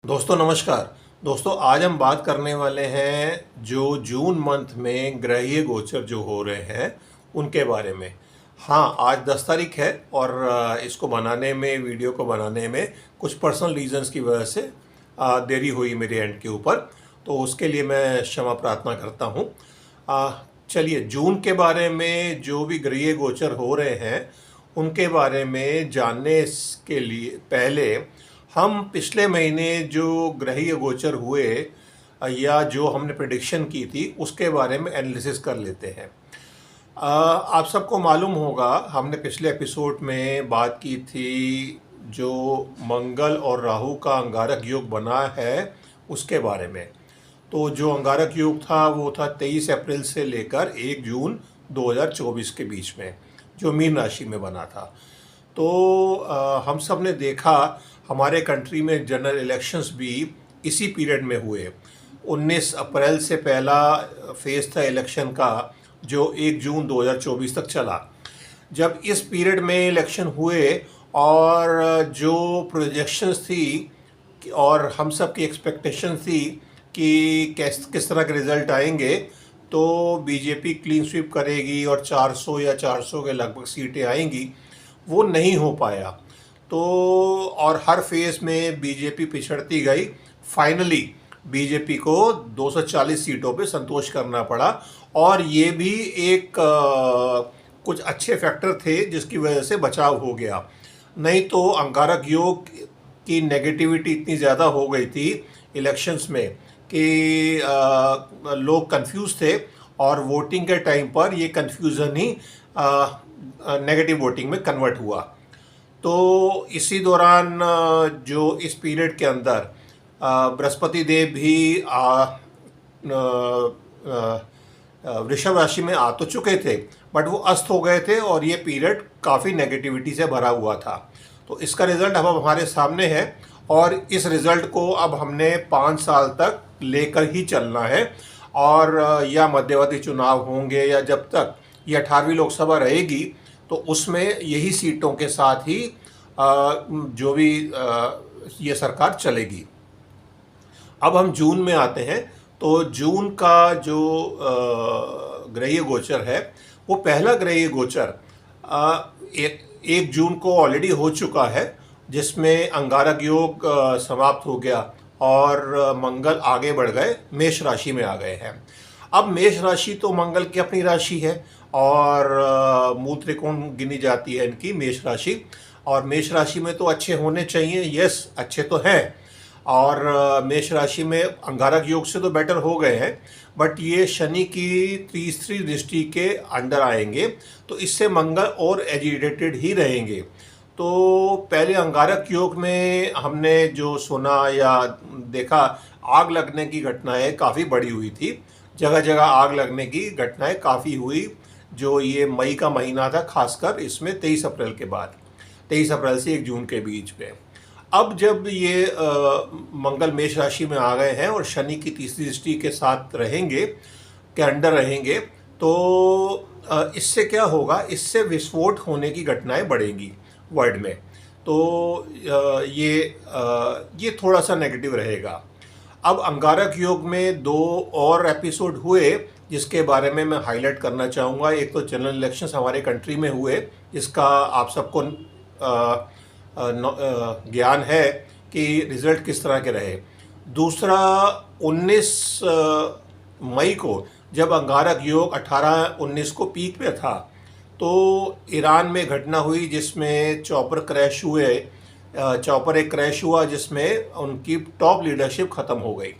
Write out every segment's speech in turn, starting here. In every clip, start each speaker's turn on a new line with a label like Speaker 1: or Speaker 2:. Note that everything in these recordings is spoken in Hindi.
Speaker 1: दोस्तों नमस्कार। दोस्तों आज हम बात करने वाले हैं जो जून मंथ में ग्रहीय गोचर जो हो रहे हैं उनके बारे में। हाँ, आज 10 तारीख है और इसको बनाने में, वीडियो को बनाने में कुछ पर्सनल रीजंस की वजह से देरी हुई मेरे एंड के ऊपर, तो उसके लिए मैं क्षमा प्रार्थना करता हूँ। चलिए, जून के बारे में जो भी ग्रहीय गोचर हो रहे हैं उनके बारे में जानने के लिए पहले हम पिछले महीने जो ग्रहीय गोचर हुए या जो हमने प्रेडिक्शन की थी उसके बारे में एनालिसिस कर लेते हैं। आप सबको मालूम होगा, हमने पिछले एपिसोड में बात की थी जो मंगल और राहु का अंगारक योग बना है उसके बारे में। तो जो अंगारक योग था वो था 23 अप्रैल से लेकर 1 जून 2024 के बीच में, जो मीन राशि में बना था। तो हम सब ने देखा हमारे कंट्री में जनरल इलेक्शंस भी इसी पीरियड में हुए। 19 अप्रैल से पहला फेज था इलेक्शन का जो 1 जून 2024 तक चला। जब इस पीरियड में इलेक्शन हुए और जो प्रोजेक्शंस थी और हम सब की एक्सपेक्टेशन थी कि किस तरह के रिज़ल्ट आएंगे, तो बीजेपी क्लीन स्वीप करेगी और 400 या 400 के लगभग सीटें आएंगी, वो नहीं हो पाया। तो और हर फेज में बीजेपी पिछड़ती गई। फाइनली बीजेपी को 240 सीटों पे संतोष करना पड़ा और ये भी एक कुछ अच्छे फैक्टर थे जिसकी वजह से बचाव हो गया। नहीं तो अंगारक योग की नेगेटिविटी इतनी ज़्यादा हो गई थी इलेक्शंस में कि लोग कंफ्यूज थे और वोटिंग के टाइम पर ये कंफ्यूजन ही नेगेटिव वोटिंग में कन्वर्ट हुआ। तो इसी दौरान जो इस पीरियड के अंदर बृहस्पति देव भी वृषभ राशि में आ तो चुके थे, बट वो अस्त हो गए थे और ये पीरियड काफ़ी नेगेटिविटी से भरा हुआ था। तो इसका रिज़ल्ट अब हमारे सामने है और इस रिज़ल्ट को अब हमने 5 साल तक लेकर ही चलना है। और या मध्यवर्ती चुनाव होंगे या जब तक ये 18वीं लोकसभा रहेगी तो उसमें यही सीटों के साथ ही जो भी ये सरकार चलेगी। अब हम जून में आते हैं। तो जून का जो ग्रहीय गोचर है वो पहला ग्रहीय गोचर 1 जून को ऑलरेडी हो चुका है, जिसमें अंगारक योग समाप्त हो गया और मंगल आगे बढ़ गए, मेष राशि में आ गए हैं। अब मेष राशि तो मंगल की अपनी राशि है और मूल त्रिकोण गिनी जाती है इनकी मेष राशि, और मेष राशि में तो अच्छे होने चाहिए। यस, अच्छे तो हैं और मेष राशि में अंगारक योग से तो बेटर हो गए हैं, बट ये शनि की तीसरी दृष्टि के अंडर आएंगे तो इससे मंगल और एजिटेटेड ही रहेंगे। तो पहले अंगारक योग में हमने जो सुना या देखा, आग लगने की घटनाएं काफ़ी बड़ी हुई थी। जगह जगह आग लगने की घटनाएं काफ़ी हुई जो ये मई का महीना था, खासकर इसमें 23 अप्रैल के बाद, 23 अप्रैल से 1 जून के बीच में। अब जब ये मंगल मेष राशि में आ गए हैं और शनि की तीसरी दृष्टि के साथ रहेंगे, के अंडर रहेंगे, तो इससे क्या होगा, इससे विस्फोट होने की घटनाएं बढ़ेंगी वर्ल्ड में। तो ये थोड़ा सा नेगेटिव रहेगा। अब अंगारक योग में 2 और एपिसोड हुए जिसके बारे में मैं हाईलाइट करना चाहूँगा। एक तो जनरल इलेक्शंस हमारे कंट्री में हुए, जिसका आप सबको ज्ञान है कि रिज़ल्ट किस तरह के रहे। दूसरा, 19 मई को जब अंगारक योग 18-19 को पीक पे था, तो ईरान में घटना हुई जिसमें चॉपर क्रैश हुए। चॉपर एक क्रैश हुआ जिसमें उनकी टॉप लीडरशिप ख़त्म हो गई।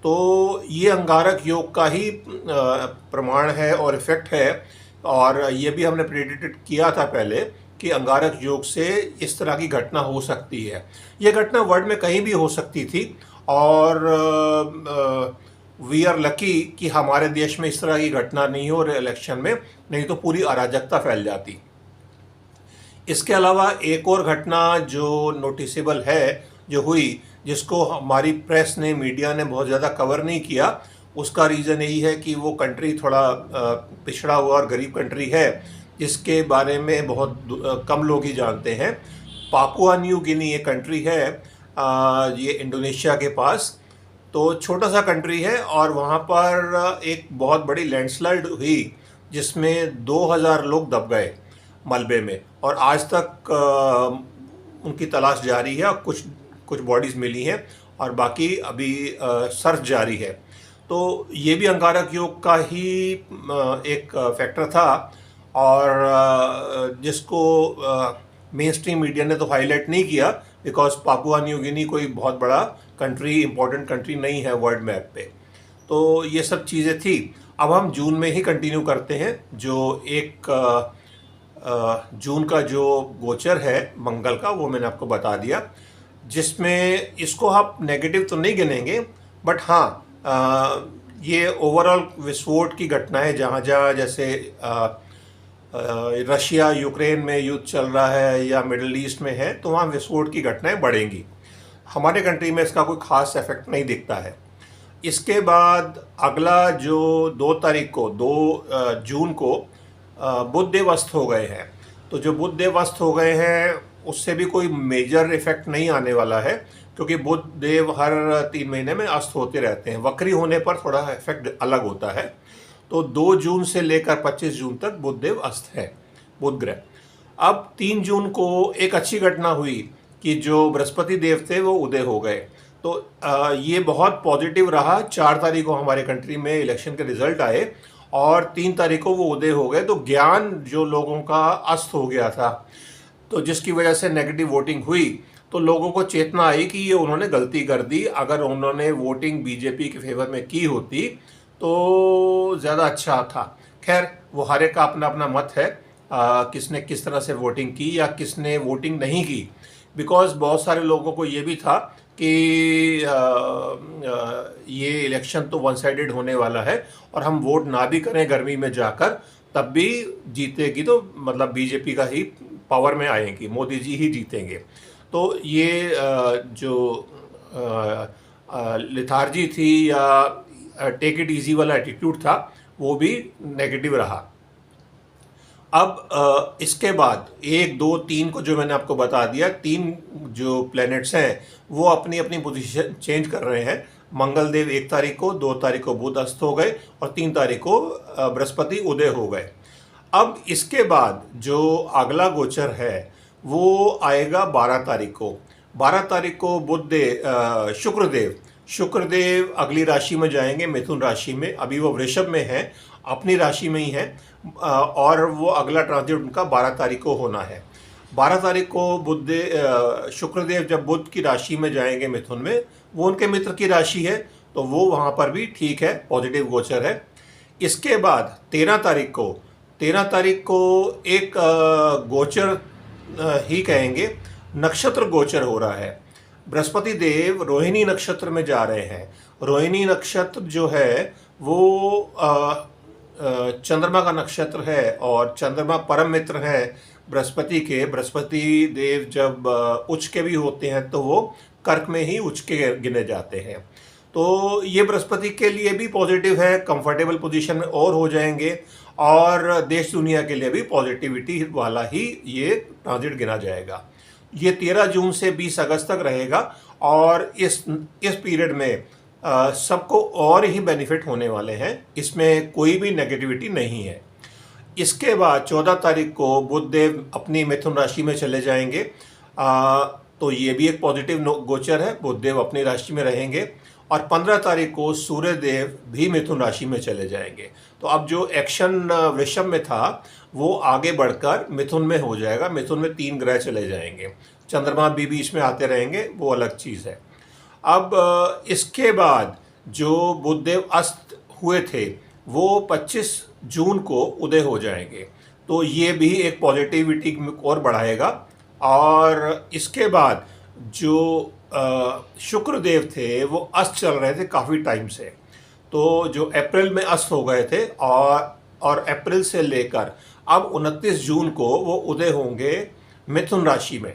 Speaker 1: तो ये अंगारक योग का ही प्रमाण है और इफ़ेक्ट है, और ये भी हमने प्रेडिक्ट किया था पहले कि अंगारक योग से इस तरह की घटना हो सकती है। ये घटना वर्ल्ड में कहीं भी हो सकती थी और वी आर लकी कि हमारे देश में इस तरह की घटना नहीं हो रही इलेक्शन में, नहीं तो पूरी अराजकता फैल जाती। इसके अलावा एक और घटना जो नोटिसेबल है जो हुई, जिसको हमारी प्रेस ने, मीडिया ने बहुत ज़्यादा कवर नहीं किया, उसका रीज़न यही है कि वो कंट्री थोड़ा पिछड़ा हुआ और गरीब कंट्री है जिसके बारे में बहुत कम लोग ही जानते हैं। पापुआ न्यू गिनी एक कंट्री है ये इंडोनेशिया के पास। तो छोटा सा कंट्री है और वहाँ पर एक बहुत बड़ी लैंडस्लाइड हुई जिसमें 2000 लोग दब गए मलबे में, और आज तक उनकी तलाश जारी है। और कुछ कुछ बॉडीज़ मिली हैं और बाकी अभी सर्च जारी है। तो ये भी अंगारक योग का ही एक फैक्टर था, और जिसको मेन स्ट्रीम मीडिया ने तो हाईलाइट नहीं किया, बिकॉज पापुआ न्यू गिनी कोई बहुत बड़ा कंट्री, इम्पोर्टेंट कंट्री नहीं है वर्ल्ड मैप पे। तो ये सब चीज़ें थी। अब हम जून में ही कंटिन्यू करते हैं। जो एक जून का जो गोचर है मंगल का, वो मैंने आपको बता दिया, जिसमें इसको आप नेगेटिव तो नहीं गिनेंगे, बट हाँ ये ओवरऑल विस्फोट की घटनाएं जहाँ जहाँ, जैसे रशिया यूक्रेन में युद्ध चल रहा है या मिडल ईस्ट में है, तो वहाँ विस्फोट की घटनाएं बढ़ेंगी। हमारे कंट्री में इसका कोई खास इफेक्ट नहीं दिखता है। इसके बाद अगला जो 2 तारीख को, 2 जून को बुध देव अस्त हो गए हैं। तो जो बुध देव अस्त हो गए हैं उससे भी कोई मेजर इफेक्ट नहीं आने वाला है, क्योंकि बुध देव हर 3 महीने में अस्त होते रहते हैं। वक्री होने पर थोड़ा इफेक्ट अलग होता है। तो 2 जून से लेकर 25 जून तक बुध देव अस्त है, बुध ग्रह। अब 3 जून को एक अच्छी घटना हुई कि जो बृहस्पति देव थे वो उदय हो गए। तो ये बहुत पॉजिटिव रहा। 4 तारीख को हमारे कंट्री में इलेक्शन के रिजल्ट आए और 3 तारीख को वो उदय हो गए। तो ज्ञान जो लोगों का अस्त हो गया था, तो जिसकी वजह से नेगेटिव वोटिंग हुई, तो लोगों को चेतना आई कि ये उन्होंने गलती कर दी। अगर उन्होंने वोटिंग बीजेपी के फेवर में की होती तो ज़्यादा अच्छा था। खैर, वो हर एक का अपना अपना मत है, किसने किस तरह से वोटिंग की या किसने वोटिंग नहीं की। बिकॉज बहुत सारे लोगों को ये भी था कि ये इलेक्शन तो वन साइडेड होने वाला है और हम वोट ना भी करें गर्मी में जाकर, तब भी जीतेगी तो मतलब बीजेपी का ही पावर में आएंगी, मोदी जी ही जीतेंगे। तो ये जो लिथार्जी थी या टेक इट इजी वाला एटीट्यूड था, वो भी नेगेटिव रहा। अब इसके बाद 1, 2, 3 को जो मैंने आपको बता दिया, 3 जो प्लैनेट्स हैं वो अपनी अपनी पोजीशन चेंज कर रहे हैं। मंगल देव 1 तारीख को, 2 तारीख को बुध अस्त हो गए और 3 तारीख को बृहस्पति उदय हो गए। अब इसके बाद जो अगला गोचर है वो आएगा 12 तारीख को। 12 तारीख को शुक्रदेव अगली राशि में जाएंगे, मिथुन राशि में। अभी वो वृषभ में है, अपनी राशि में ही है, और वो अगला ट्रांजिट उनका 12 तारीख को होना है। 12 तारीख को शुक्रदेव जब बुध की राशि में जाएंगे मिथुन में, वो उनके मित्र की राशि है, तो वो वहाँ पर भी ठीक है, पॉजिटिव गोचर है। इसके बाद 13 तारीख को एक गोचर ही कहेंगे, नक्षत्र गोचर हो रहा है। बृहस्पति देव रोहिणी नक्षत्र में जा रहे हैं। रोहिणी नक्षत्र जो है वो चंद्रमा का नक्षत्र है और चंद्रमा परम मित्र है बृहस्पति के। बृहस्पति देव जब उच्च के भी होते हैं तो वो कर्क में ही उच्च के गिने जाते हैं। तो ये बृहस्पति के लिए भी पॉजिटिव है, कंफर्टेबल पोजीशन में और हो जाएंगे, और देश दुनिया के लिए भी पॉजिटिविटी वाला ही ये ट्रांजिट गिना जाएगा। ये 13 जून से 20 अगस्त तक रहेगा और इस पीरियड में सबको और ही बेनिफिट होने वाले हैं। इसमें कोई भी नेगेटिविटी नहीं है। इसके बाद 14 तारीख को बुध देव अपनी मिथुन राशि में चले जाएंगे, तो ये भी एक पॉजिटिव गोचर है, बुध देव अपनी राशि में रहेंगे। और 15 तारीख को सूर्य देव भी मिथुन राशि में चले जाएंगे। तो अब जो एक्शन वृषभ में था वो आगे बढ़कर मिथुन में हो जाएगा। मिथुन में 3 ग्रह चले जाएंगे, चंद्रमा भी बीच में आते रहेंगे, वो अलग चीज़ है। अब इसके बाद जो बुधदेव अस्त हुए थे वो 25 जून को उदय हो जाएंगे, तो ये भी एक पॉजिटिविटी और बढ़ाएगा। और इसके बाद जो शुक्रदेव थे वो अस्त चल रहे थे काफ़ी टाइम से, तो जो अप्रैल में अस्त हो गए थे, और अप्रैल से लेकर अब 29 जून को वो उदय होंगे मिथुन राशि में।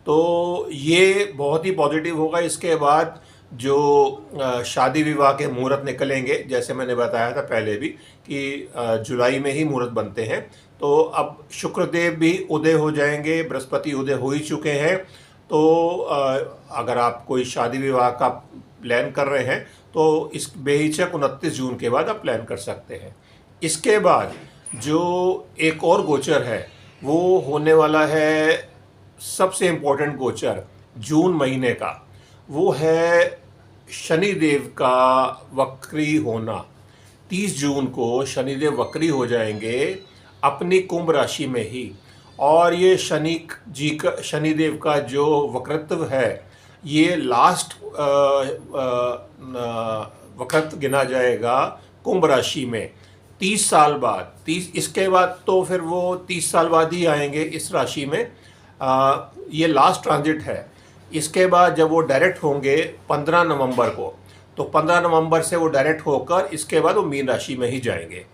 Speaker 1: तो ये बहुत ही पॉजिटिव होगा। इसके बाद जो शादी विवाह के मुहूर्त निकलेंगे, जैसे मैंने बताया था पहले भी कि जुलाई में ही मुहूर्त बनते हैं, तो अब शुक्रदेव भी उदय हो जाएंगे, बृहस्पति उदय हो ही चुके हैं, तो अगर आप कोई शादी विवाह का प्लान कर रहे हैं तो इस बेहिचक 29 जून के बाद आप प्लान कर सकते हैं। इसके बाद जो एक और गोचर है वो होने वाला है, सबसे इम्पोर्टेंट गोचर जून महीने का, वो है शनिदेव का वक्री होना। 30 जून को शनिदेव वक्री हो जाएंगे अपनी कुंभ राशि में ही। और ये शनिदेव का जो वक्रत्व है ये लास्ट वक्त गिना जाएगा कुंभ राशि में 30 साल बाद। 30 इसके बाद तो फिर वो 30 साल बाद ही आएंगे इस राशि में। ये लास्ट ट्रांजिट है। इसके बाद जब वो डायरेक्ट होंगे 15 नवंबर को, तो 15 नवंबर से वो डायरेक्ट होकर इसके बाद वो मीन राशि में ही जाएंगे।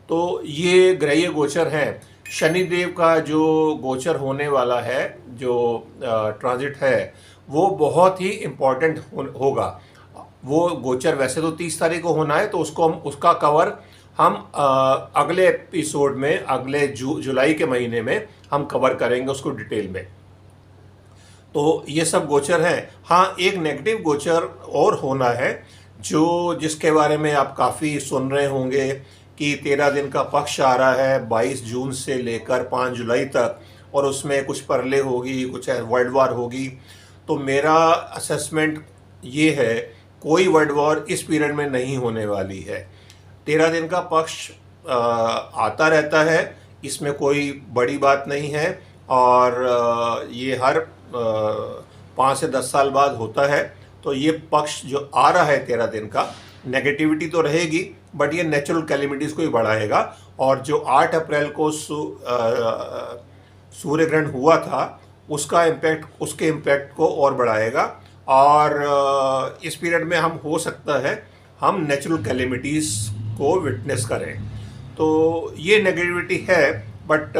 Speaker 1: तो ये ग्रहीय गोचर हैं। शनिदेव का जो गोचर होने वाला है, जो ट्रांजिट है, वो बहुत ही इम्पोर्टेंट होगा। वो गोचर वैसे तो 30 तारीख को होना है, तो उसका कवर हम अगले एपिसोड में, अगले जुलाई के महीने में हम कवर करेंगे उसको डिटेल में। तो ये सब गोचर हैं। हाँ, एक नेगेटिव गोचर और होना है जिसके बारे में आप काफ़ी सुन रहे होंगे कि 13 दिन का पक्ष आ रहा है 22 जून से लेकर 5 जुलाई तक, और उसमें कुछ परले होगी, कुछ वर्ल्ड वॉर होगी। तो मेरा असेसमेंट ये है, कोई वर्ल्ड वॉर इस पीरियड में नहीं होने वाली है। 13 दिन का पक्ष आता रहता है, इसमें कोई बड़ी बात नहीं है, और ये हर 5 से 10 साल बाद होता है। तो ये पक्ष जो आ रहा है 13 दिन का, नेगेटिविटी तो रहेगी बट ये नेचुरल कैलेमिटीज़ को ही बढ़ाएगा। और जो 8 अप्रैल को सूर्य ग्रहण हुआ था उसके इम्पैक्ट को और बढ़ाएगा। और इस पीरियड में हो सकता है हम नेचुरल कैलेमिटीज़ को विटनेस करें। तो ये नेगेटिविटी है, बट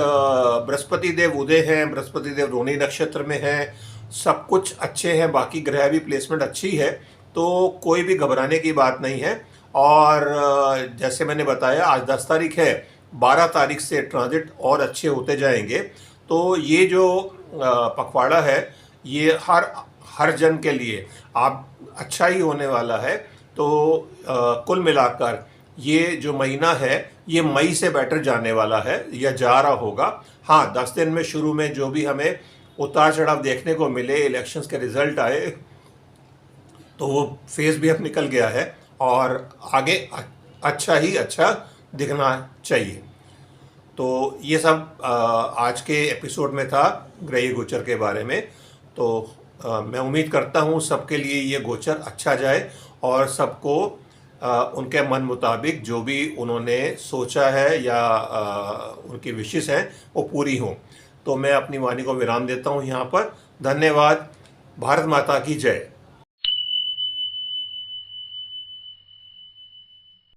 Speaker 1: बृहस्पति देव उदय हैं, बृहस्पति देव रोहिणी नक्षत्र में हैं, सब कुछ अच्छे हैं, बाकी ग्रह भी प्लेसमेंट अच्छी है, तो कोई भी घबराने की बात नहीं है। और जैसे मैंने बताया, आज 10 तारीख है, 12 तारीख से ट्रांजिट और अच्छे होते जाएंगे। तो ये जो पखवाड़ा है ये हर जन के लिए आप अच्छा ही होने वाला है। तो कुल मिलाकर ये जो महीना है ये मई से बेटर जाने वाला है या जा रहा होगा। हाँ, 10 दिन में शुरू में जो भी हमें उतार चढ़ाव देखने को मिले, इलेक्शंस के रिजल्ट आए, तो वो फेज़ भी अब निकल गया है और आगे अच्छा दिखना चाहिए। तो ये सब आज के एपिसोड में था ग्रहीय गोचर के बारे में। तो मैं उम्मीद करता हूँ सबके लिए ये गोचर अच्छा जाए और सबको उनके मन मुताबिक जो भी उन्होंने सोचा है या उनकी विशेष हैं वो पूरी हों। तो मैं अपनी वाणी को विराम देता हूँ यहाँ पर। धन्यवाद। भारत माता की जय।